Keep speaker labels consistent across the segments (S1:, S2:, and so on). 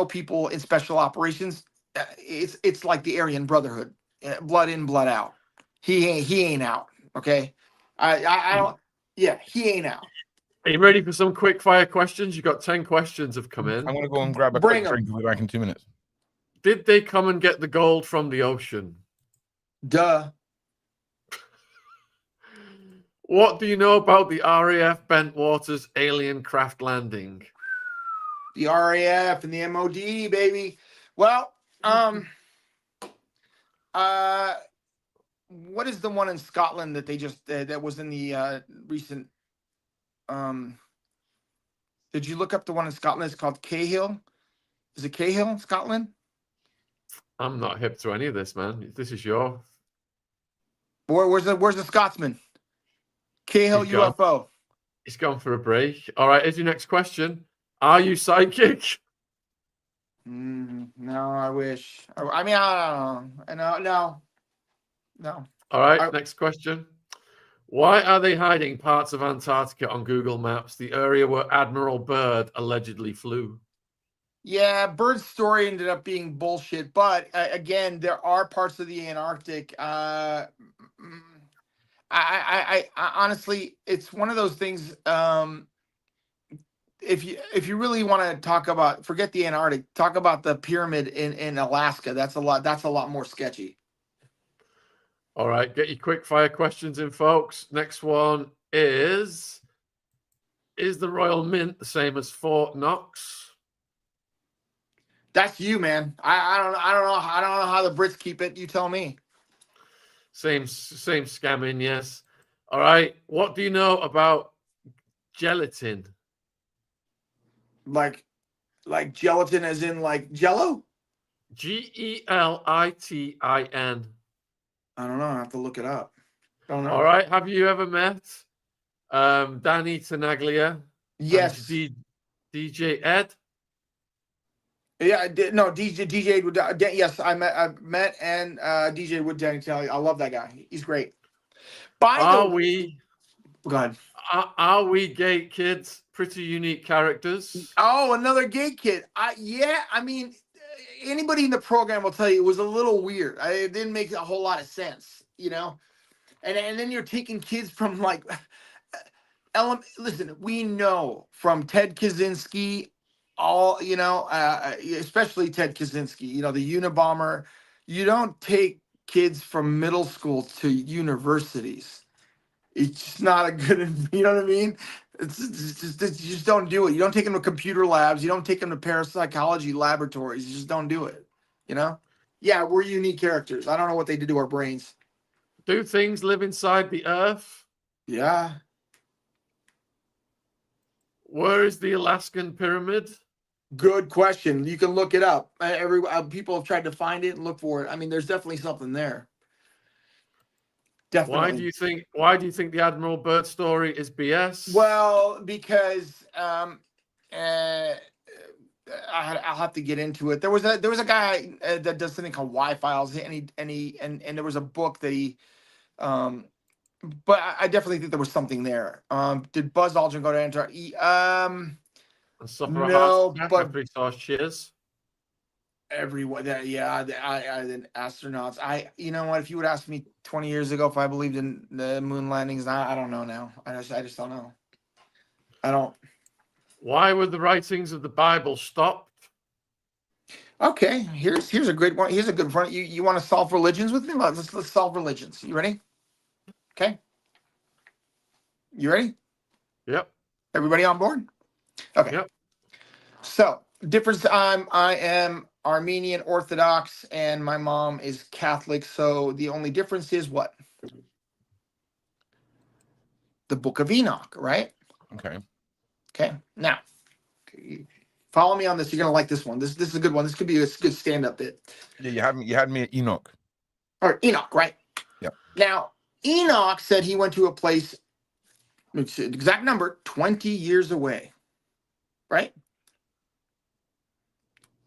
S1: people in special operations. It's like the Aryan Brotherhood, blood in, blood out. He ain't out. Okay, I don't. Yeah, he ain't out.
S2: Are you ready for some quick fire questions? You got 10 questions have come in.
S3: I'm going to go and grab a
S1: Bring
S3: quick
S1: 'em.
S3: drink. We'll be back in 2 minutes.
S2: Did they come and get the gold from the ocean?
S1: Duh.
S2: What do you know about the RAF Bentwaters alien craft landing?
S1: The RAF and the MOD, baby. Well, what is the one in Scotland that they just that was in the recent? Did you look up the one in Scotland? It's called Cahill. Is it Cahill, Scotland?
S2: I'm not hip to any of this, man. This is your.
S1: Where's the Scotsman? Cahill
S2: He's gone.
S1: UFO.
S2: He's gone for a break. All right, here's your next question. Are you psychic?
S1: No, I wish. I mean, I don't know. No.
S2: All right, next question. Why are they hiding parts of Antarctica on Google Maps, the area where Admiral Byrd allegedly flew?
S1: Yeah, Bird's story ended up being bullshit, but again, there are parts of the Antarctic. I honestly, it's one of those things. If you really want to talk about, forget the Antarctic, talk about the pyramid in Alaska. That's a lot more sketchy.
S2: All right, get your quick fire questions in, folks. Next one is the Royal Mint the same as Fort Knox?
S1: That's you, man. I don't know how the Brits keep it. You tell me.
S2: Same scamming, yes. All right. What do you know about gelatin?
S1: Like gelatin, as in like Jello?
S2: Gelitin.
S1: I don't know. I have to look it up. Don't know.
S2: All right. Have you ever met Danny Tenaglia?
S1: Yes.
S2: DJ Ed?
S1: Yeah, I did. No, DJ would. Yes, I met and DJ Wood Danny Tenaglia. I love that guy. He's great. Go ahead.
S2: Are we gate kids? Pretty unique characters.
S1: Oh, another gate kid. Yeah. I mean, anybody in the program will tell you it was a little weird. It didn't make a whole lot of sense, you know. And then you're taking kids from like, listen, we know from Ted Kaczynski, especially Ted Kaczynski, the Unabomber. You don't take kids from middle school to universities. It's just not a good, you know what I mean? You just don't do it. You don't take them to computer labs. You don't take them to parapsychology laboratories. You just don't do it. Yeah, we're unique characters. I don't know what they did to our brains.
S2: Do things live inside the earth?
S1: Yeah.
S2: Where is the Alaskan pyramid?
S1: Good question. You can look it up. People have tried to find it and look for it. I mean, there's definitely something there. Definitely.
S2: Why do you think the Admiral Byrd story is BS?
S1: Well, because I'll have to get into it. There was a guy that does something called Y-Files, and there was a book that he but I definitely think there was something there. Did Buzz Aldrin go to Antarctica? No, but
S2: Cheers.
S1: Everyone the astronauts. You know what? If you would ask me 20 years ago if I believed in the moon landings, I don't know now. I just don't know. I don't.
S2: Why were the writings of the Bible stopped?
S1: Okay, here's a good one. Here's a good one. You want to solve religions with me? Let's solve religions. You ready? Okay. You ready?
S2: Yep.
S1: Everybody on board? Okay.
S2: Yep.
S1: So difference. I am Armenian Orthodox, and my mom is Catholic. So the only difference is what? The Book of Enoch, right?
S3: Okay.
S1: Okay. Now, follow me on this. You're gonna like this one. This is a good one. This could be a good stand-up bit.
S3: Yeah, you had me at Enoch.
S1: Or Enoch, right?
S3: Yeah.
S1: Now, Enoch said he went to a place, exact number, 20 years away, right?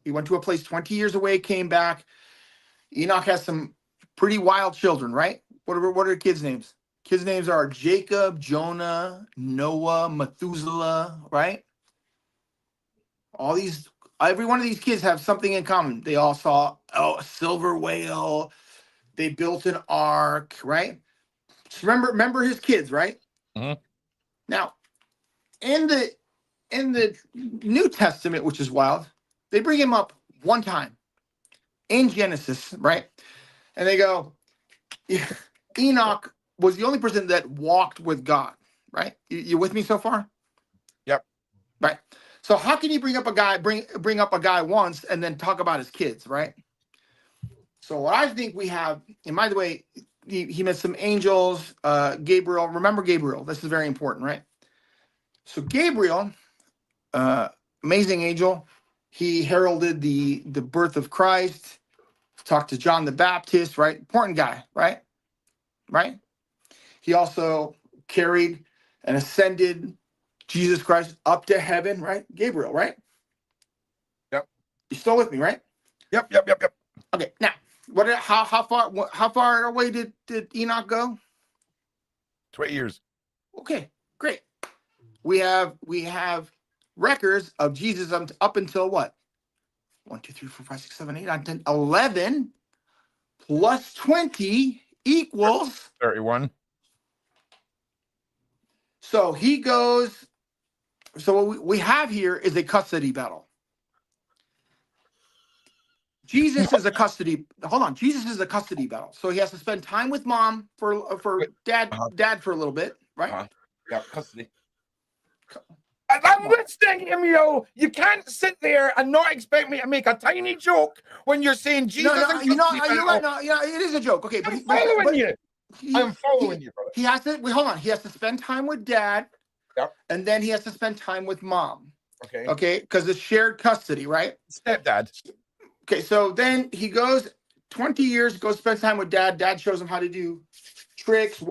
S1: He went to a place 20 years away, came back. Enoch has some pretty wild children, right? What are kids' names? Kids' names are Jacob, Jonah, Noah, Methuselah, right? All these every one of these kids have something in common. They all saw a silver whale. They built an ark, right? So remember his kids, right?
S3: Mhm.
S1: Now, in the New Testament, which is wild, they bring him up one time in Genesis, right? And they go, Enoch was the only person that walked with God, right? You with me so far?
S3: Yep.
S1: Right. So how can you bring up a guy, bring up a guy once and then talk about his kids, right? So what I think we have, and by the way, he met some angels, Gabriel. Remember Gabriel. This is very important, right? So Gabriel, amazing angel. He heralded the birth of Christ. Talked to John the Baptist, right? Important guy, right? Right. He also carried and ascended Jesus Christ up to heaven, right? Gabriel, right?
S3: Yep.
S1: You still with me, right?
S3: Yep.
S1: Okay. Now, how far away did Enoch go?
S3: 20 years.
S1: Okay, great. We have records of Jesus up until what? 1, 2, 3, 4, 5, 6, 7, 8, 9, 10, 11 plus 20 equals.
S3: 31.
S1: So he goes. So what we have here is a custody battle. Jesus is a custody. Hold on. Jesus is a custody battle. So he has to spend time with mom for
S3: Wait,
S1: dad for a little bit, right?
S3: Yeah, custody. I'm listening, Emilio. You can't sit there and not expect me to make a tiny joke when you're saying Jesus.
S1: No, you're right. No, it is a joke. Okay,
S3: I'm following you. I'm following you, brother.
S1: He has to wait. Hold on. He has to spend time with dad.
S3: Yep.
S1: And then he has to spend time with mom.
S3: Okay.
S1: Okay, because it's shared custody, right?
S3: Stepdad.
S1: Okay, so then he goes 20 years, goes spend time with dad. Dad shows him how to do tricks.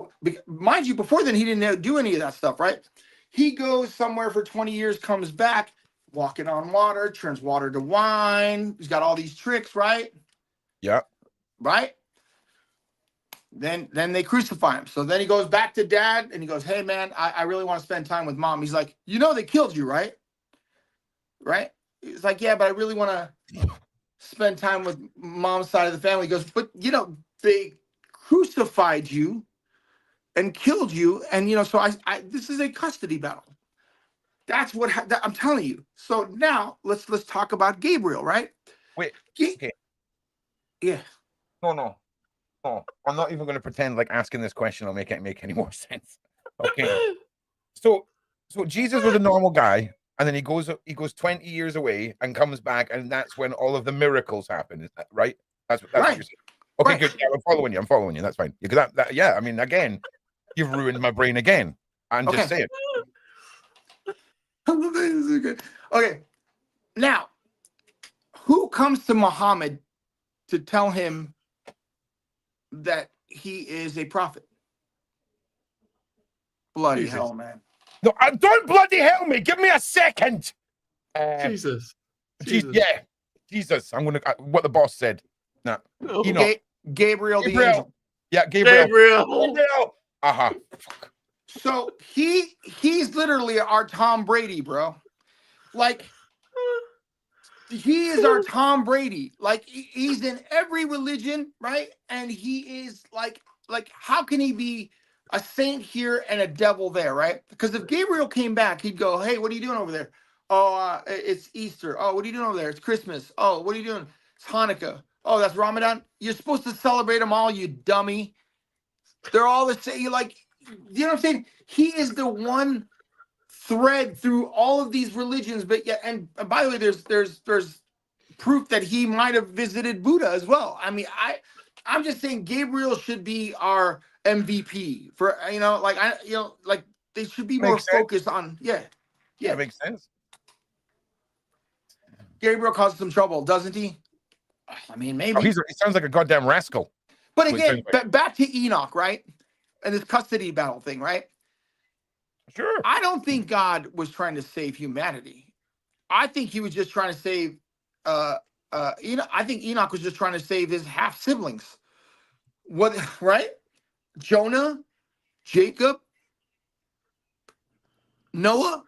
S1: Mind you, before then he didn't do any of that stuff, right? He goes somewhere for 20 years, comes back, walking on water, turns water to wine. He's got all these tricks, right?
S3: Yeah.
S1: Right? Then they crucify him. So then he goes back to dad and he goes, hey man, I really want to spend time with mom. He's like, they killed you, right? Right? He's like, yeah, but I really want to spend time with mom's side of the family. He goes, but they crucified you and killed you. And so I this is a custody battle. That's what I'm telling you. So now let's talk about Gabriel, right?
S3: Wait. Okay.
S1: Yeah.
S3: No. I'm not even going to pretend like asking this question will make any more sense. Okay. So Jesus was a normal guy, and then he goes 20 years away and comes back, and that's when all of the miracles happen. Is that right? That's
S1: right.
S3: What you're saying. Okay,
S1: right.
S3: Good. Yeah, I'm following you. That's fine. Because yeah, I mean, again, you've ruined my brain again. I'm just saying.
S1: Okay. Now, who comes to Muhammad to tell him that he is a prophet? Bloody
S2: Jesus.
S1: hell, man.
S3: No, don't bloody hell me. Give me a second.
S2: Jesus.
S3: Yeah. Jesus. I'm going to, what the boss said. No.
S1: Gabriel the angel.
S3: Yeah, Gabriel. Uh-huh.
S1: So he's literally our Tom Brady, bro. Like, he is our Tom Brady. Like, he's in every religion, right? And he is like how can he be a saint here and a devil there, right? Because if Gabriel came back, he'd go, hey, what are you doing over there? Oh, it's Easter. Oh, what are you doing over there? It's Christmas. Oh, what are you doing? It's Hanukkah. Oh, that's Ramadan. You're supposed to celebrate them all, you dummy. They're all the same. You know what I'm saying? He is the one thread through all of these religions. But yeah, and by the way, there's proof that he might have visited Buddha as well. I mean, I'm just saying Gabriel should be our MVP for like they should be more focused on yeah.
S3: That makes sense.
S1: Gabriel caused some trouble, doesn't he? I mean, maybe.
S3: He sounds like a goddamn rascal.
S1: But again, back to Enoch, right? And this custody battle thing, right?
S3: Sure.
S1: I don't think God was trying to save humanity. I think he was just trying to save I think Enoch was just trying to save his half siblings. What, right? Jonah, Jacob, Noah,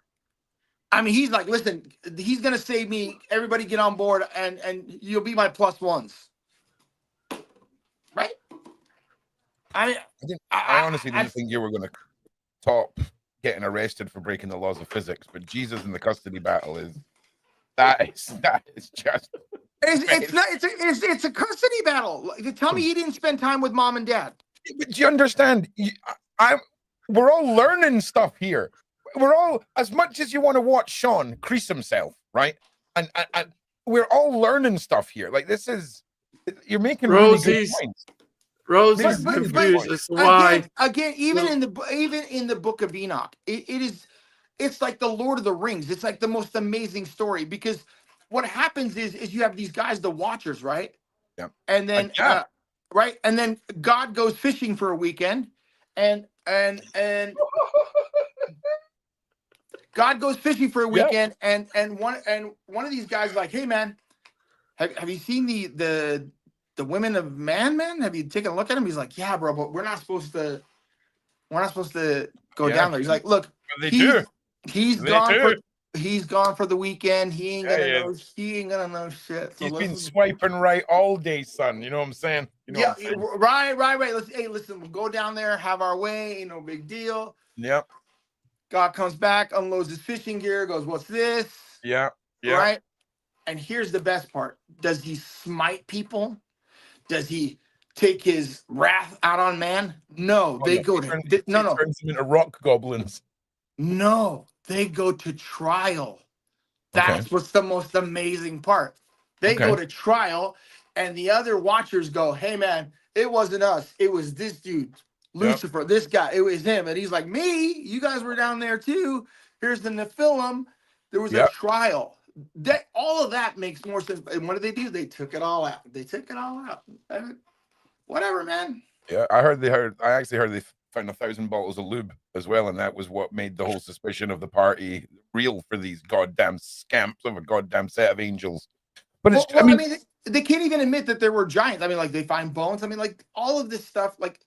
S1: I mean, he's like, listen, he's gonna save me. Everybody get on board, and you'll be my plus ones, right?
S3: I honestly didn't think you were going to top getting arrested for breaking the laws of physics, but Jesus in the custody battle that is just.
S1: It's a custody battle. Like, tell me he didn't spend time with mom and dad.
S3: But do you understand? We're all learning stuff here. We're all, as much as you want to watch Shaun crease himself, right? And we're all learning stuff here. Like this is, you're making really good points.
S2: Rosie's confused as to why.
S1: Again, even in the book of Enoch, it's like the Lord of the Rings. It's like the most amazing story, because what happens is you have these guys, the Watchers, right?
S3: Yeah.
S1: And then right, and then God goes fishing for a weekend, and God goes fishing for a weekend, and one of these guys is like, hey man, have you seen the women of man? Have you taken a look at him? He's like, yeah, bro, but we're not supposed to go down there. He's like, look, he's gone for the weekend. He ain't gonna know shit. So
S3: he's been swiping right all day, son. You know what I'm saying? You know
S1: right. Listen, we'll go down there, have our way, ain't no big deal.
S3: Yep.
S1: God comes back, unloads his fishing gear, goes, what's this?
S3: Yeah.
S1: Right. And here's the best part. Does he smite people? Does he take his wrath out on man? No, they go to
S3: turns them into rock goblins.
S1: No, they go to trial. That's what's the most amazing part. They go to trial, and the other Watchers go, hey man, it wasn't us. It was this dude, Lucifer, this guy. It was him. And he's like, me? You guys were down there too. Here's the Nephilim. There was a trial. That all of that makes more sense. And what did they do? They took it all out. Whatever, man.
S3: Yeah, I actually heard they found 1,000 bottles of lube as well, and that was what made the whole suspicion of the party real for these goddamn scamps of a goddamn set of angels. But it's, I mean,
S1: they can't even admit that there were giants. I mean, like, they find bones. I mean, like, all of this stuff, like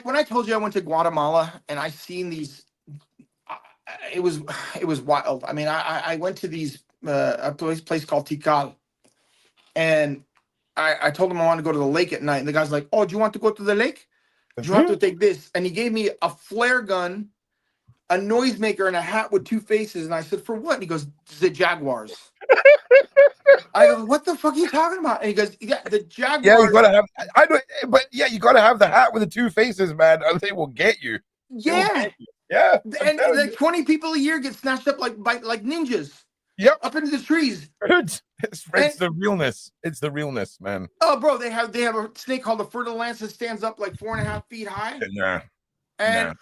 S1: when I told you I went to Guatemala and I seen these. It was wild. I mean, I went to a place called Tikal, and I told him I wanted to go to the lake at night, and the guy's like, "Oh, do you want to go to the lake? Do you have to take this?" And he gave me a flare gun, a noisemaker, and a hat with two faces. And I said, "For what?" And he goes, "The Jaguars." I go, "What the fuck are you talking about?" And he goes, "Yeah, the Jaguars."
S3: Yeah, you gotta have. I don't. But yeah, you gotta have the hat with the two faces, man. Or they will get you.
S1: Yeah.
S3: Yeah,
S1: and like 20 people a year get snatched up like ninjas.
S3: Yep,
S1: up into the trees.
S3: It's the realness. It's the realness, man.
S1: Oh, bro, they have a snake called the fertile lance that stands up like 4.5 feet high. And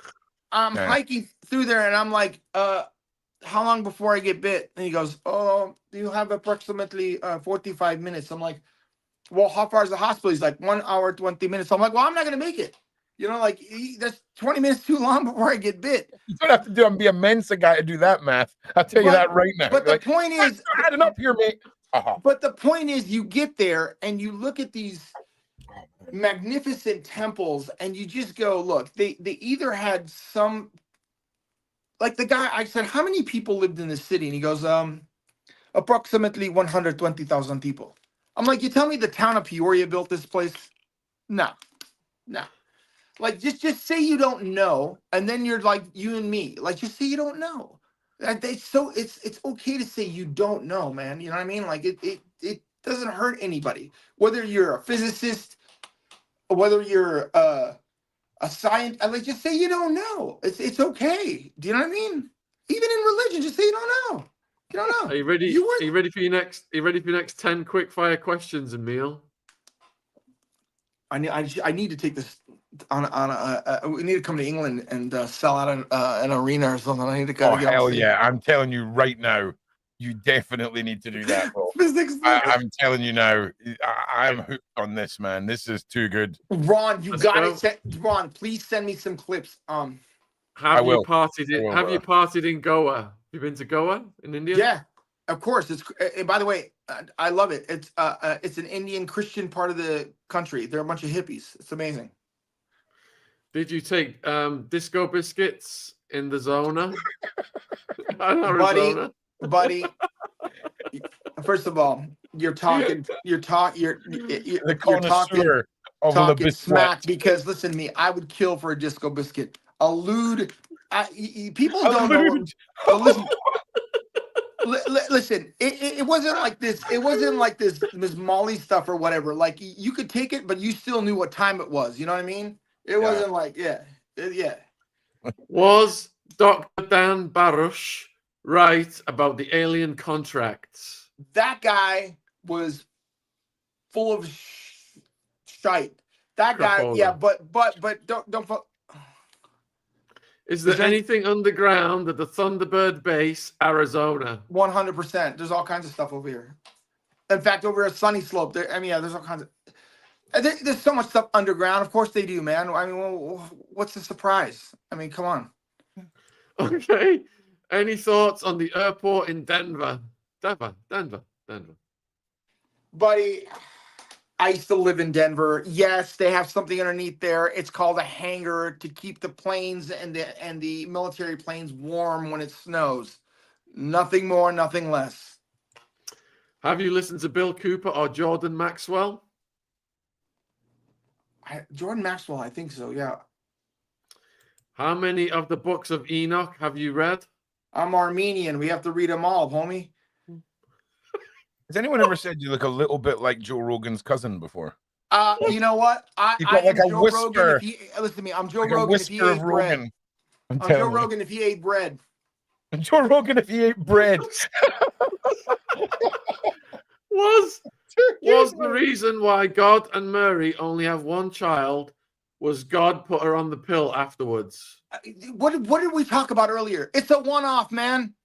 S1: I'm hiking through there, and I'm like, how long before I get bit? And he goes, oh, you have approximately 45 minutes. I'm like, well, how far is the hospital? He's like, 1 hour, 20 minutes. I'm like, well, I'm not gonna make it. You know, like, that's 20 minutes too long before I get bit.
S3: You don't have to be a Mensa guy to do that math. I'll tell you that right now.
S1: But the point is,
S3: adding up here, mate.
S1: But the point is, you get there and you look at these magnificent temples, and you just go, look, they either had some, like the guy, I said, how many people lived in the city? And he goes, approximately 120,000 people. I'm like, you tell me the town of Peoria built this place? No. Like, just say you don't know, and then you're like you and me. Like, just say you don't know. It's okay to say you don't know, man. You know what I mean? Like, it doesn't hurt anybody. Whether you're a physicist, or whether you're a scientist, like, just say you don't know. It's okay. Do you know what I mean? Even in religion, just say you don't know. You don't know.
S2: Are you ready? Are you ready for your next? Are you ready for your next 10 quick fire questions, EMILE?
S1: I need to take this on we need to come to England and sell out an arena or something. I need to go.
S3: Oh, hell yeah! I'm telling you right now, you definitely need to do that.
S1: Physics.
S3: I'm telling you now, I'm hooked on this, man. This is too good.
S1: Ron, you got it. Ron, please send me some clips.
S2: Have you partied in Goa? Have you been to Goa in India?
S1: Yeah, of course. It's by the way, I love it. It's an Indian Christian part of the country. They're a bunch of hippies. It's amazing.
S2: Did you take disco biscuits in the Zona?
S1: buddy,
S2: Arizona.
S1: buddy. First of all, you're talking
S3: The
S1: you're talking
S3: connoisseur of the
S1: talking
S3: biscuit.
S1: smack, because listen to me, I would kill for a disco biscuit. Allude, people don't know what, but listen, listen, it wasn't like this. It wasn't like this Miss Molly stuff or whatever. Like you could take it, but you still knew what time it was. You know what I mean? It wasn't like yeah.
S2: Was Dr. Dan Baruch right about the alien contracts?
S1: That guy was full of shite. That guy,
S2: Crapola.
S1: yeah, but don't.
S2: Is there
S1: there-
S2: anything underground at the Thunderbird base, Arizona?
S1: 100%. There's all kinds of stuff over here. In fact, over at Sunny Slope, there's all kinds of. There's so much stuff underground. Of course they do, man. I mean, what's the surprise? I mean, come on.
S2: Okay. Any thoughts on the airport in Denver? Denver.
S1: Buddy, I used to live in Denver. Yes, they have something underneath there. It's called a hangar to keep the planes and the military planes warm when it snows. Nothing more, nothing less.
S2: Have you listened to Bill Cooper or Jordan Maxwell?
S1: Jordan Maxwell, I think so, yeah.
S2: How many of the books of Enoch have you read?
S1: I'm Armenian. We have to read them all, homie.
S3: Has anyone ever said you look a little bit like Joe Rogan's cousin before?
S1: You know what?
S3: You've got
S1: I am
S3: like a
S1: Joe
S3: whisper.
S1: Rogan. Listen to me. I'm Joe
S3: Like a
S1: Rogan if he
S3: whisper
S1: ate
S3: of
S1: bread.
S3: Rogan.
S1: I'm Joe Rogan if he ate bread.
S3: Joe Rogan if he ate bread.
S2: Was the reason why God and Mary only have one child was God put her on the pill afterwards?
S1: What did we talk about earlier? It's a one-off, man.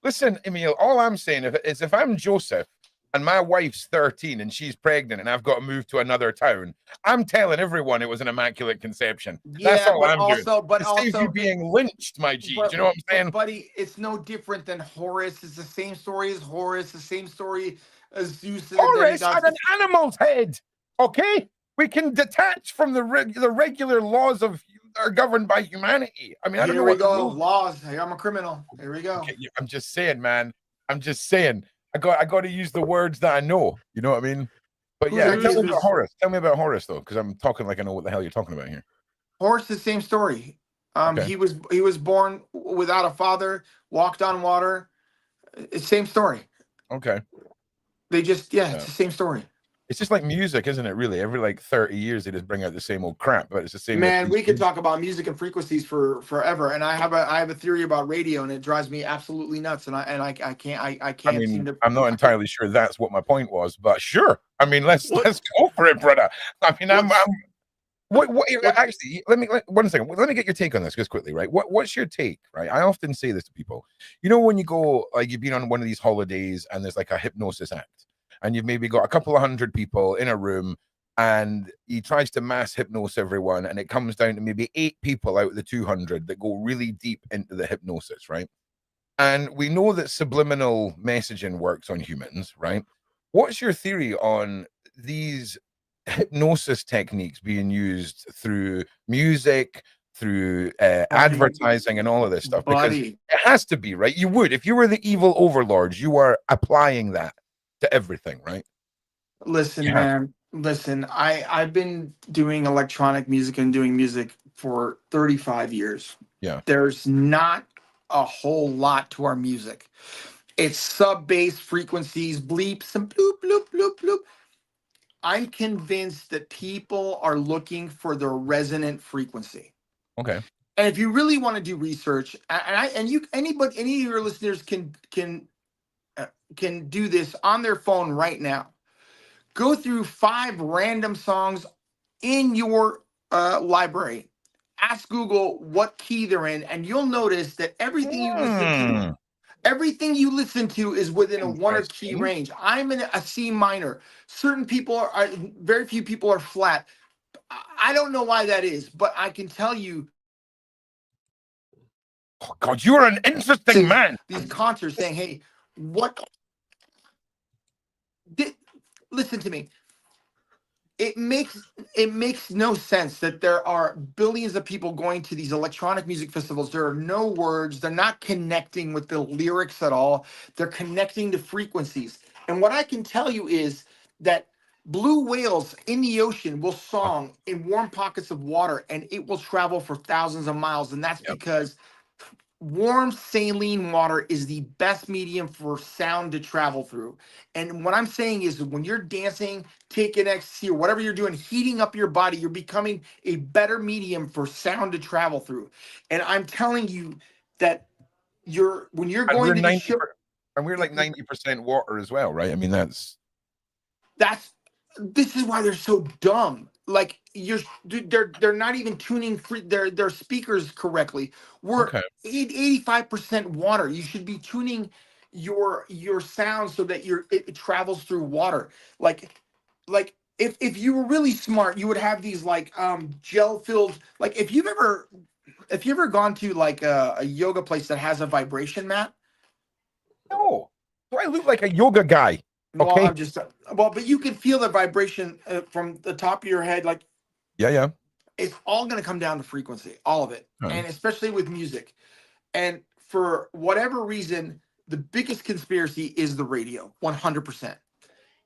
S3: Listen, Emile, all I'm saying is if I'm Joseph and my wife's 13 and she's pregnant and I've got to move to another town, I'm telling everyone it was an immaculate conception. That's all I'm doing. It saves you being lynched, my G. Do you know what I'm saying?
S1: Buddy, it's no different than Horus. It's the same story as Horus, the same story as Zeus.
S3: Horus had an animal's head, okay? We can detach from the regular laws of are governed by humanity. I mean, I don't know what
S1: laws. Hey, I'm a criminal. Here we go.
S3: Okay, I'm just saying, man. I'm just saying. I got to use the words that I know. You know what I mean? But yeah, tell me about Horus. Tell me about Horus though, because I'm talking like I know what the hell you're talking about here.
S1: Horus, the same story.
S3: Okay.
S1: He was born without a father, walked on water. It's same story.
S3: Okay.
S1: They just it's the same story.
S3: It's just like music, isn't it? Really, every like 30 years they just bring out the same old crap, but it's the same.
S1: Man, we could talk about music and frequencies for forever, and I have a theory about radio, and it drives me absolutely nuts. And I can't. I mean,
S3: seem to, I'm not entirely sure that's what my point was, but sure. I mean, let's go for it, brother. I mean, actually, let me get your take on this just quickly, right? What's your take, right? I often say this to people. You know, when you go, like, you've been on one of these holidays and there's like a hypnosis act, and you've maybe got a couple of hundred people in a room, and he tries to mass hypnose everyone, and it comes down to maybe 8 people out of the 200 that go really deep into the hypnosis, right? And we know that subliminal messaging works on humans, right? What's your theory on these hypnosis techniques being used through music, through advertising and all of this stuff? Because it has to be, right? You would, if you were the evil overlords, you are applying that to everything, right?
S1: Listen, man, listen, I've been doing electronic music and doing music for 35 years.
S3: Yeah.
S1: There's not a whole lot to our music. It's sub-bass frequencies, bleeps, and bloop, bloop, bloop, bloop. I'm convinced that people are looking for the resonant frequency.
S3: Okay.
S1: And if you really want to do research, any of your listeners can do this on their phone right now. Go through 5 random songs in your library. Ask Google what key they're in, and you'll notice that everything you listen to is within a 1 or key range. I'm in a C minor. Certain people are very few people are flat. I don't know why that is, but I can tell you.
S3: Oh God, you're an interesting man.
S1: These concerts saying, "Hey, what?" Listen to me. it makes no sense that there are billions of people going to these electronic music festivals. There are no words. They're not connecting with the lyrics at all. They're connecting to frequencies. And what I can tell you is that blue whales in the ocean will song in warm pockets of water, and it will travel for thousands of miles. And that's
S3: Yep.
S1: because warm saline water is the best medium for sound to travel through. And what I'm saying is when you're dancing, taking ecstasy, or whatever you're doing, heating up your body, you're becoming a better medium for sound to travel through. And I'm telling you that when you're
S3: And
S1: going
S3: we're
S1: to these shows,
S3: and we're like 90% water as well, right? I mean,
S1: this is why they're so dumb. Like they're not even tuning their speakers correctly. We're
S3: okay.
S1: 85% water. You should be tuning your sound so that it travels through water. Like if you were really smart, you would have these like gel filled, like if you ever gone to like a yoga place that has a vibration mat.
S3: No, do I look like a yoga guy?
S1: Well,
S3: Okay.
S1: I'm just but you can feel the vibration from the top of your head. Like
S3: Yeah.
S1: it's all going to come down to frequency, all of it,
S3: Okay.
S1: and especially with music. And for whatever reason, the biggest conspiracy is the radio. 100%.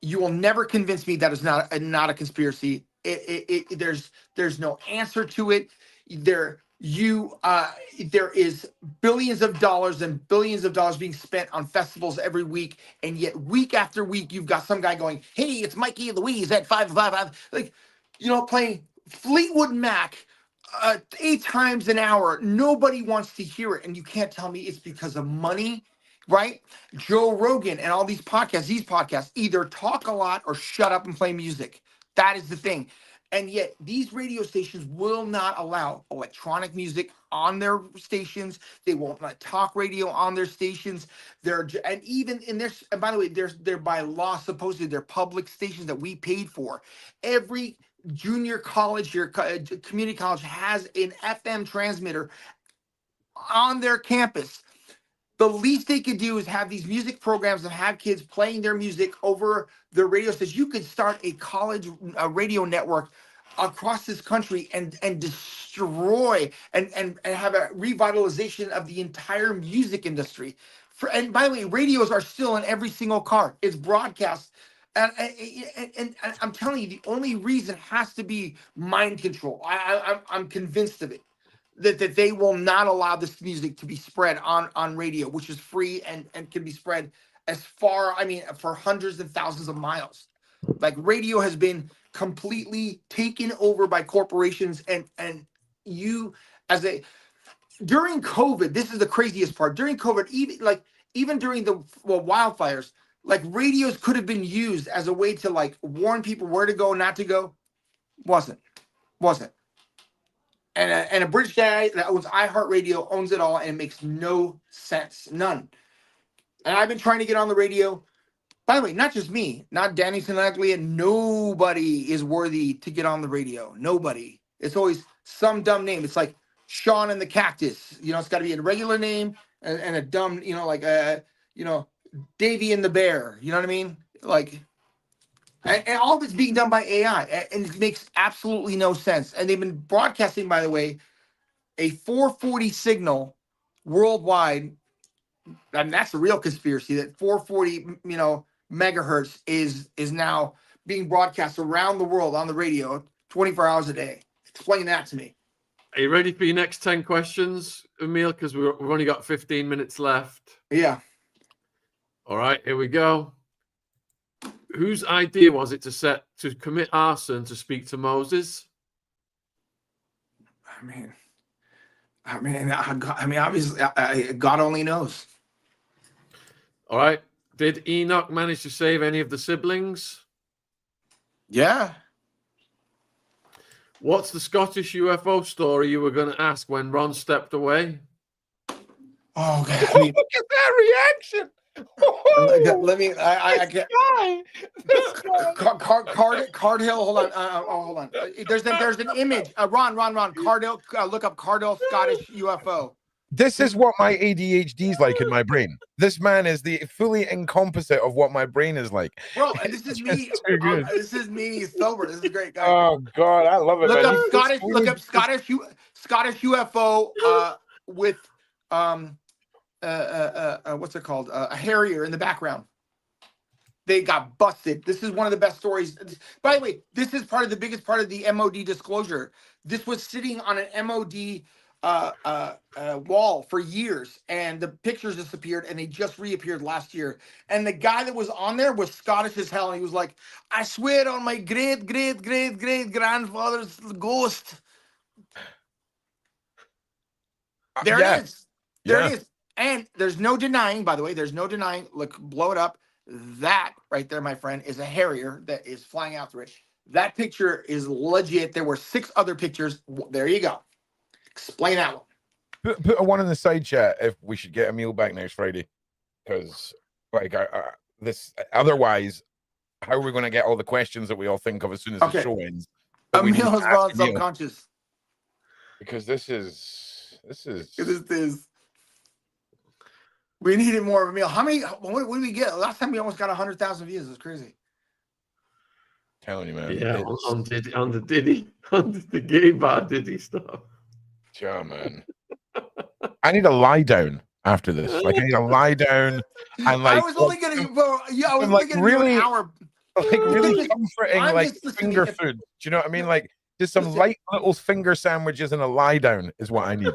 S1: You will never convince me that is not a conspiracy. There's no answer to it. There is billions of dollars and billions of dollars being spent on festivals every week, and yet week after week you've got some guy going, "Hey, it's Mikey and Louise at 555," like, playing Fleetwood Mac 8 times an hour. Nobody wants to hear it, and you can't tell me it's because of money, right? Joe Rogan and all these podcasts either talk a lot or shut up and play music. That is the thing. And yet these radio stations will not allow electronic music on their stations. They won't let talk radio on their stations. And even in this, and by the way, they're by law supposedly they're public stations that we paid for. Every junior college or community college has an FM transmitter on their campus. The least they could do is have these music programs and have kids playing their music over the radio station. You could start a college radio network across this country and destroy and have a revitalization of the entire music industry. And by the way, radios are still in every single car. It's broadcast. And I'm telling you, the only reason has to be mind control. I'm convinced of it. That they will not allow this music to be spread on radio, which is free and can be spread as far, for hundreds and thousands of miles. Like radio has been completely taken over by corporations, and you as a during COVID, this is the craziest part. During COVID, even during the wildfires, like radios could have been used as a way to like warn people where to go, not to go. Wasn't. And a British guy that owns iHeartRadio owns it all, and it makes no sense, none. And I've been trying to get on the radio. By the way, not just me, not Danny Sinaglia. Nobody is worthy to get on the radio. Nobody. It's always some dumb name. It's like Shaun and the Cactus. It's got to be a regular name and a dumb, like Davy and the Bear. You know what I mean? Like. And all of it's being done by AI, and it makes absolutely no sense. And they've been broadcasting, by the way, a 440 signal worldwide, and that's the real conspiracy. That 440, megahertz is now being broadcast around the world on the radio, 24 hours a day. Explain that to me.
S2: Are you ready for your next 10 questions, Emile? Because we've only got 15 minutes left.
S1: Yeah.
S2: All right, here we go. Whose idea was it to commit arson to speak to Moses?
S1: Obviously, God only knows.
S2: All right. Did Enoch manage to save any of the siblings?
S1: Yeah.
S2: What's the Scottish UFO story you were going to ask when Ron stepped away?
S1: Oh, God.
S3: Look at that reaction.
S1: Let me. I get. Cardhill. Hold on. Hold on. There's an image. Ron. Cardhill. Look up Cardhill Scottish UFO.
S3: This is what my ADHD is like in my brain. This man is the fully incomposite of what my brain is like.
S1: Bro, and this is
S3: It's
S1: me.
S3: just too good.
S1: This is me sober. This is a great guy.
S3: Oh God, I love it,
S1: Look
S3: man.
S1: up
S3: He puts
S1: Scottish. Look up Scottish UFO with what's it called? A Harrier in the background. They got busted. This is one of the best stories. By the way, this is part of the biggest part of the MOD disclosure. This was sitting on an MOD wall for years, and the pictures disappeared, and they just reappeared last year. And the guy that was on there was Scottish as hell, and he was like, "I swear on my great grandfather's ghost." There
S3: yeah,
S1: it is. There
S3: yeah.
S1: it is. And there's no denying, by the way, there's no denying. Look, blow it up. That right there, my friend, is a Harrier that is flying out through it. That picture is legit. There were 6 other pictures. There you go. Explain that one.
S3: Put a one in the side chat if we should get Emile back next Friday, because like this otherwise, how are we going to get all the questions that we all think of as soon as the show ends?
S1: Emile is well subconscious.
S3: Because this is
S1: we needed more of Emile. How many? What did we get? Last time we almost got 100,000 views. It's crazy.
S3: Telling you, man.
S2: Yeah, on the gay bar Diddy stuff.
S3: Yeah, man. I need a lie down after this. Like I need a lie down and like
S1: I was only gonna do
S3: really,
S1: an hour.
S3: like really comforting, like finger food. Do you know what I mean? Like just some light little finger sandwiches and a lie down is what I need.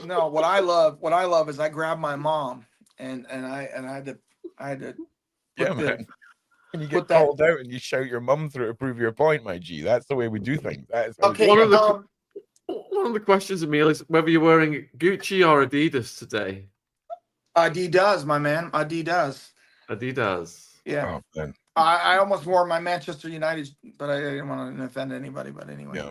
S1: No, what I love is I grabbed my mom and I had to
S3: yeah, man. When you get called out and you shout your mum through to prove your point, my G, that's the way we do things. That is
S1: okay.
S2: One of the questions, Emile, is whether you're wearing Gucci or Adidas today.
S1: Adidas, my man. Adidas.
S3: Oh,
S1: Yeah.
S3: man.
S1: I almost wore my Manchester United, but I didn't want to offend anybody. But anyway.
S3: Yeah.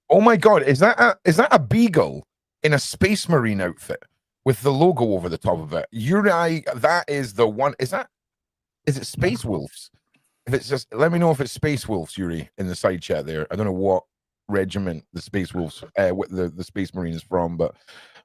S3: Oh my God, is that a beagle in a Space Marine outfit with the logo over the top of it? That is the one. Is it Space Wolves? If it's just, let me know if it's Space Wolves, Yuri, in the side chat there. I don't know what regiment the Space Wolves, what the Space Marine is from, but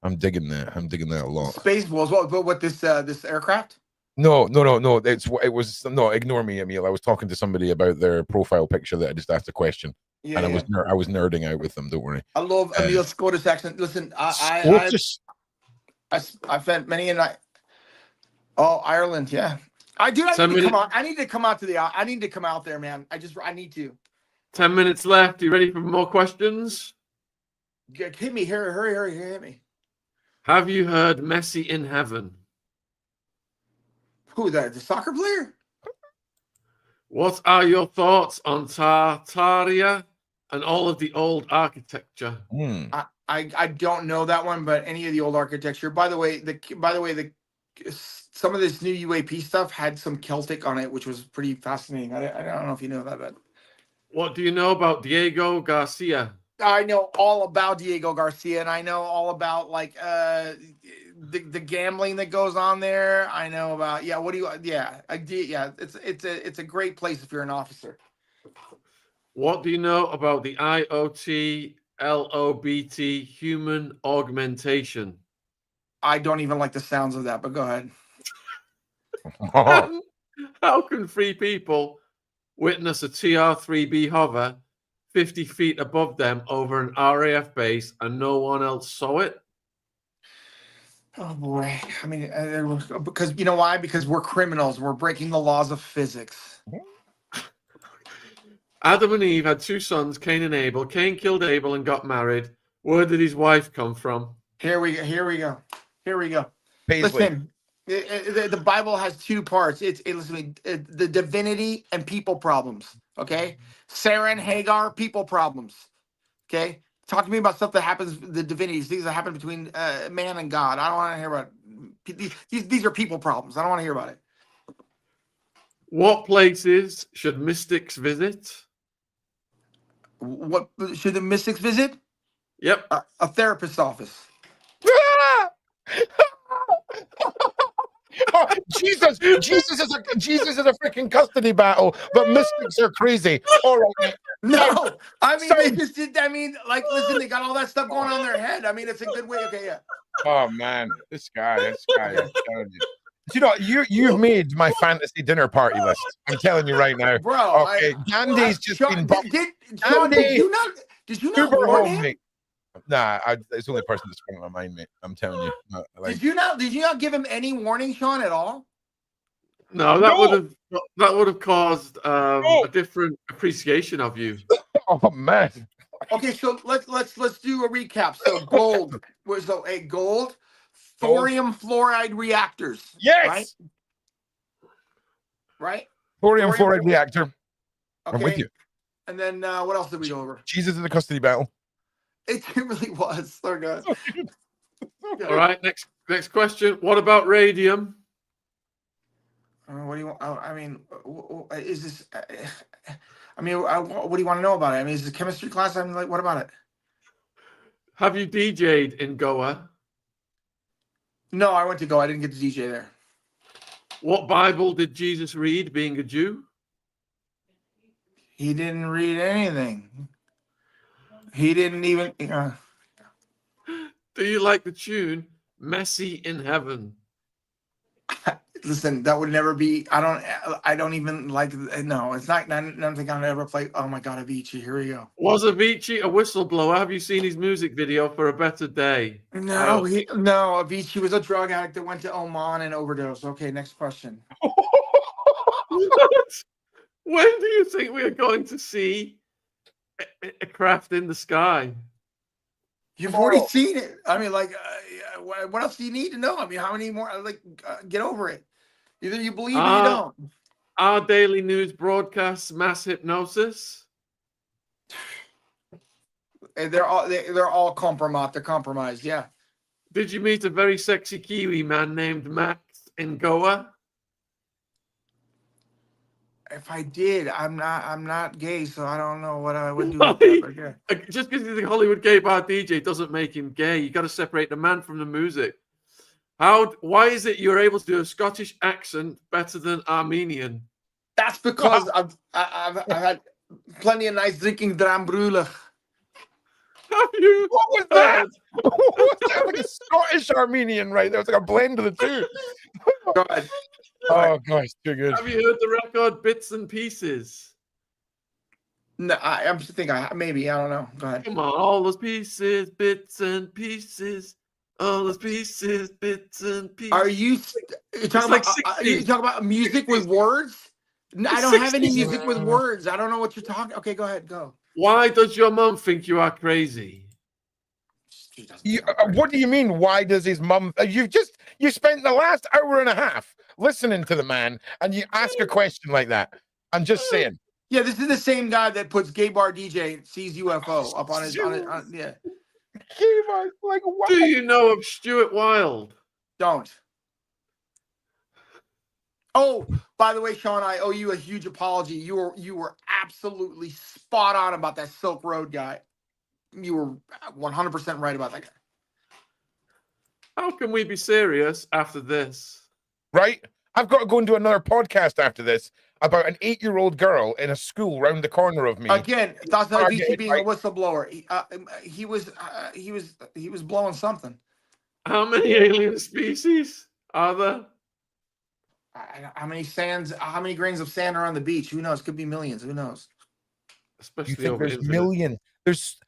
S3: I'm digging that. I'm digging that a lot.
S1: Space Wolves. What this aircraft?
S3: No. It was no. Ignore me, Emile. I was talking to somebody about their profile picture that I just asked a question.
S1: Yeah,
S3: and I was nerding out with them. Don't worry.
S1: I love Emile's Scottish accent. Listen, I spent many a night. Oh, Ireland, yeah. I need to come out. I need to come out I need to come out there, man. I need to.
S2: 10 minutes left. You ready for more questions?
S1: Hit me, hurry, hit me.
S2: Have you heard Messi in Heaven?
S1: Who is that? The soccer player?
S2: What are your thoughts on Tartaria and all of the old architecture?
S1: I don't know that one, but any of the old architecture. By the way, some of this new UAP stuff had some Celtic on it, which was pretty fascinating. I don't know if you know that, but
S2: what do you know about Diego Garcia?
S1: I know all about Diego Garcia, and I know all about like the gambling that goes on there. I know about it's a great place if you're an officer.
S2: What do you know about the IoT LOBT human augmentation?
S1: I don't even like the sounds of that, but go ahead.
S2: How can 3 people witness a TR-3B hover 50 feet above them over an RAF base and no one else saw it?
S1: Oh boy. I mean, because you know why? Because we're criminals. We're breaking the laws of physics.
S2: Adam and Eve had 2 sons, Cain and Abel. Cain killed Abel and got married. Where did his wife come from?
S1: Here we go.
S3: Paisley.
S1: Listen, the Bible has 2 parts. Listen, the divinity and people problems. Okay, Sarah and Hagar, people problems. Okay, talk to me about stuff that happens. The divinities, things that happen between man and God. I don't want to hear about it. These are people problems. I don't want to hear about it.
S2: What places should mystics visit?
S1: What should the mystics visit?
S2: Yep,
S1: a therapist's office.
S3: Oh, Jesus is a freaking custody battle, but mystics are crazy. All right, mate.
S1: No, I mean
S3: So-
S1: they just did. I mean, like, listen, they got all that stuff going on in their head. I mean, it's a good way. Okay, yeah.
S3: Oh man, this guy. I'm telling you. You know, you've made my fantasy dinner party list. I'm telling you right now.
S1: Bro,
S3: Okay, Gandhi's just
S1: Sean,
S3: been bumped.
S1: Sean,
S3: Andy,
S1: did you not
S3: Uber
S1: warn
S3: home,
S1: him?
S3: mate. Nah, it's the only person that's sprung to my mind, mate. I'm telling you.
S1: Did you not give him any warning, Sean, at all?
S2: No, that would have caused a different appreciation of you.
S3: Oh man.
S1: Okay, so let's do a recap. So gold was a gold thorium fluoride reactors.
S3: Yes.
S1: Right?
S3: Thorium fluoride reactor.
S1: Okay.
S3: I'm with you.
S1: And then what else did we go over?
S3: Jesus in the custody battle.
S1: It really was. So good.
S2: All right, next question. What about radium?
S1: What do you want? I mean, is this? I mean, what do you want to know about it? I mean, is this a chemistry class? I'm like, what about it?
S2: Have you DJ'd in Goa?
S1: No, I went to go. I didn't get to DJ there.
S2: What Bible did Jesus read, being a Jew?
S1: He didn't read anything. He didn't even.
S2: Do you like the tune "Messy in Heaven"?
S1: Listen, that would never be. I don't even like. No, it's not. I don't think I'll ever play. Oh my God, Avicii. Here we go.
S2: Was Avicii a whistleblower? Have you seen his music video for "A Better Day"?
S1: No, Avicii was a drug addict that went to Oman and overdosed. Okay, next question.
S2: When do you think we are going to see a craft in the sky?
S1: You've already seen it. I mean, like, what else do you need to know? I mean, how many more? Like, get over it. Either you believe or you don't.
S2: Our daily news broadcasts mass hypnosis.
S1: They're all compromised. They're compromised. Yeah.
S2: Did you meet a very sexy Kiwi man named Max in Goa?
S1: If I did, I'm not gay, so I don't know what I would do with that. But yeah.
S2: Just because he's a Hollywood gay bar DJ doesn't make him gay. You got to separate the man from the music. Why is it you're able to do a Scottish accent better than Armenian?
S1: That's because I've had plenty of nights drinking drambrula.
S2: Have you?
S3: What was that? What was that? Like a Scottish Armenian, right? There was like a blend of the two.
S1: God.
S3: Oh gosh, too good.
S2: Have you heard the record Bits and Pieces?
S1: No, I'm just thinking maybe. I don't know. Go ahead.
S2: Come on, all those pieces, bits and pieces. All those pieces, bits and pieces.
S1: Are you talking about music with words? No, I don't have any music with words. I don't know what you're talking. Okay, go ahead. Go.
S2: Why does your mum think you are crazy?
S3: What do you mean? Why does his mum? You spent the last hour and a half listening to the man, and you ask a question like that. I'm just saying.
S1: Yeah, this is the same guy that puts gay bar DJ sees UFO up on his yeah.
S3: Gay bar, like what?
S2: Do you know of Stuart Wilde?
S1: Don't. Oh, by the way, Sean, I owe you a huge apology. You were absolutely spot on about that Silk Road guy. You were 100% right about that guy.
S2: How can we be serious after this?
S3: Right? I've got to go and do another podcast after this about an 8-year-old girl in a school round the corner of me.
S1: Again, that's not Avicii being a whistleblower. He was blowing something.
S2: How many alien species are there?
S1: How many grains of sand are on the beach? Who knows? Could be millions. Who knows?
S2: Especially
S3: You think
S2: over
S3: there's
S2: internet.
S3: millions? There's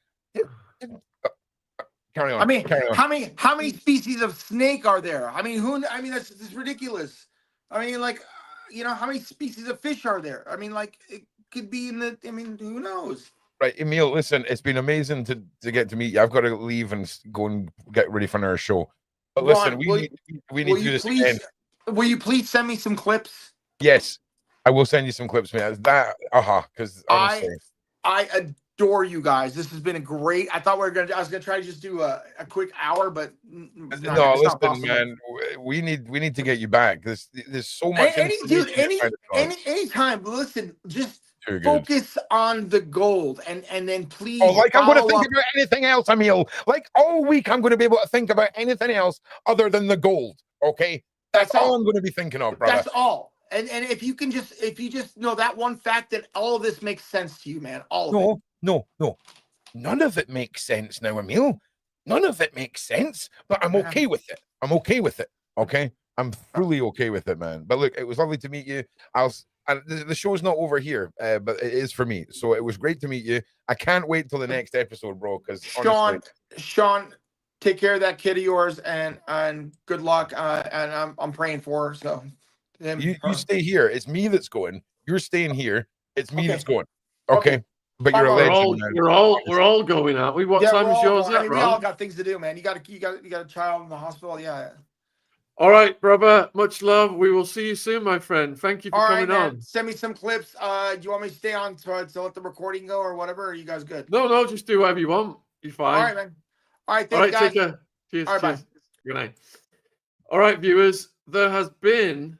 S3: carry on.
S1: I mean,
S3: carry on.
S1: how many species of snake are there? I mean, that's ridiculous. I mean, like, how many species of fish are there? I mean, like, it could be in the. I mean, who knows?
S3: Right, Emile. Listen, it's been amazing to get to meet you. I've got to leave and go and get ready for another show. But
S1: Ron,
S3: listen, we need to do this again.
S1: Will you please send me some clips?
S3: Yes, I will send you some clips, man. That because honestly,
S1: I adore you guys. This has been a great. I thought I was gonna try to just do a quick hour, but
S3: no, listen, man. We need to get you back. There's so much.
S1: Anytime. Listen, just focus on the gold, and then please.
S3: Oh, like I'm going to think about anything else, Emile. Like all week, I'm going to be able to think about anything else other than the gold. Okay.
S1: That's
S3: all
S1: all.
S3: I'm going to be thinking of, brother.
S1: That's all. And if you just know that one fact, that all of this makes sense to you, man. All of it.
S3: No. None of it makes sense now, Emile. None of it makes sense, but I'm okay with it. I'm okay with it. Okay. I'm fully okay with it, man. But look, it was lovely to meet you. The show's not over here, but it is for me. So it was great to meet you. I can't wait till the next episode, bro. Because
S1: Shaun, take care of that kid of yours, and good luck. And I'm praying for her. So
S3: you stay here. It's me that's going. You're staying here. It's me that's going. Okay. But
S1: Bye,
S3: you're a
S1: brother.
S3: legend, man.
S2: We're all going out. What time is yours?
S1: I mean, we all got things to do, man. You got a child in the hospital. Yeah.
S2: All right, brother. Much love. We will see you soon, my friend. Thank you for coming on.
S1: Send me some clips. Do you want me to stay on to let the recording go or whatever? Or are you guys good?
S2: No, just do whatever you want. You're fine.
S1: All right, man. All right, thanks, guys.
S2: Take care. Cheers.
S1: All right,
S2: cheers.
S1: bye.
S2: Good night. All right, viewers. There has been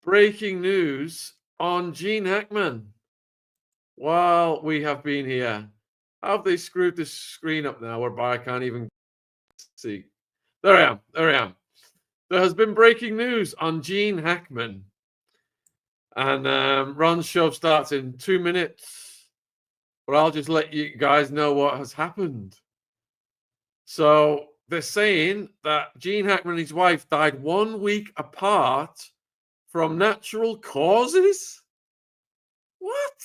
S2: breaking news on Gene Hackman while we have been here. How have they screwed this screen up now whereby I can't even see? There I am. There has been breaking news on Gene Hackman. And Ron's show starts in 2 minutes. But I'll just let you guys know what has happened. So they're saying that Gene Hackman and his wife died 1 week apart from natural causes. What?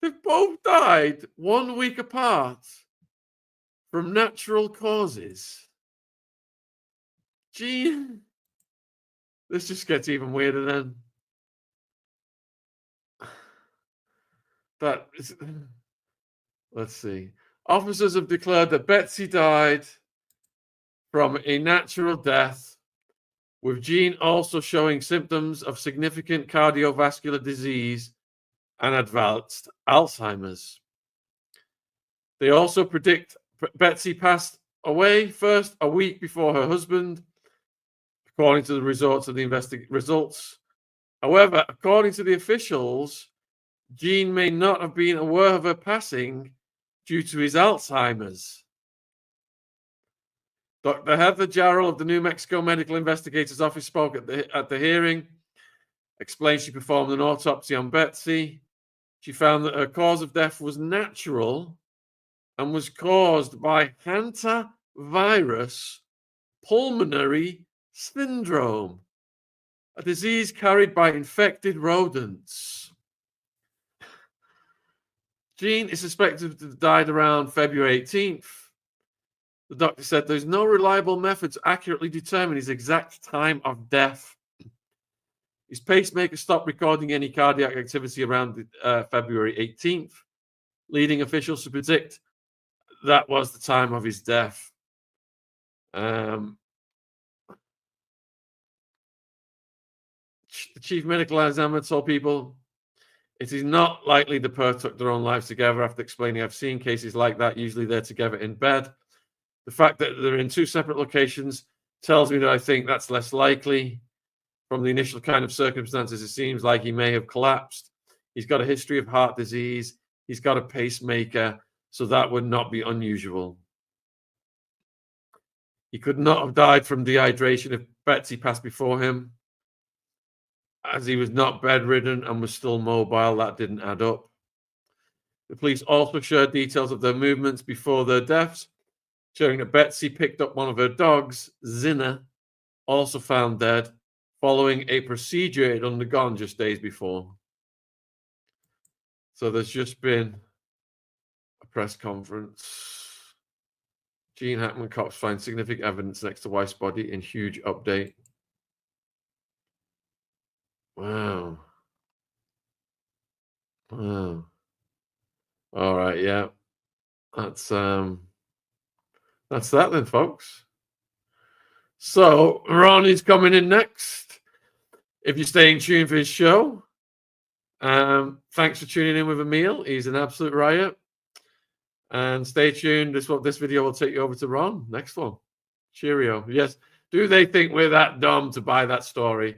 S2: They've both died 1 week apart from natural causes. Gene, this just gets even weirder then. Let's see. Officers have declared that Betsy died from a natural death, with Gene also showing symptoms of significant cardiovascular disease and advanced Alzheimer's. They also predict Betsy passed away first a week before her husband, according to the results of the results. However, according to the officials, Gene may not have been aware of her passing due to his Alzheimer's. Dr. Heather Jarrell of the New Mexico Medical Investigators Office spoke at the hearing, explained she performed an autopsy on Betsy. She found that her cause of death was natural and was caused by hantavirus pulmonary syndrome, a disease carried by infected rodents. Gene is suspected to have died around February 18th. The doctor said there's no reliable method to accurately determine his exact time of death. His pacemaker stopped recording any cardiac activity around February 18th, leading officials to predict that was the time of his death. The chief medical examiner told people it is not likely the pair took their own lives together. After explaining, I've seen cases like that. Usually they're together in bed. The fact that they're in two separate locations tells me that I think that's less likely. From the initial kind of circumstances, it seems like he may have collapsed. He's got a history of heart disease. He's got a pacemaker, so that would not be unusual. He could not have died from dehydration if Betsy passed before him, as he was not bedridden and was still mobile. That didn't add up. The police also shared details of their movements before their deaths, showing that Betsy picked up one of her dogs, Zinna, also found dead, following a procedure it had undergone just days before. So there's just been a press conference. Gene Hackman cops find significant evidence next to wife's body in huge update. Wow. All right, yeah. That's that then, folks. So Ron is coming in next. If you're staying tuned for his show, thanks for tuning in with EMILE. He's an absolute riot. And stay tuned. This video will take you over to Ron. Next one. Cheerio. Yes. Do they think we're that dumb to buy that story?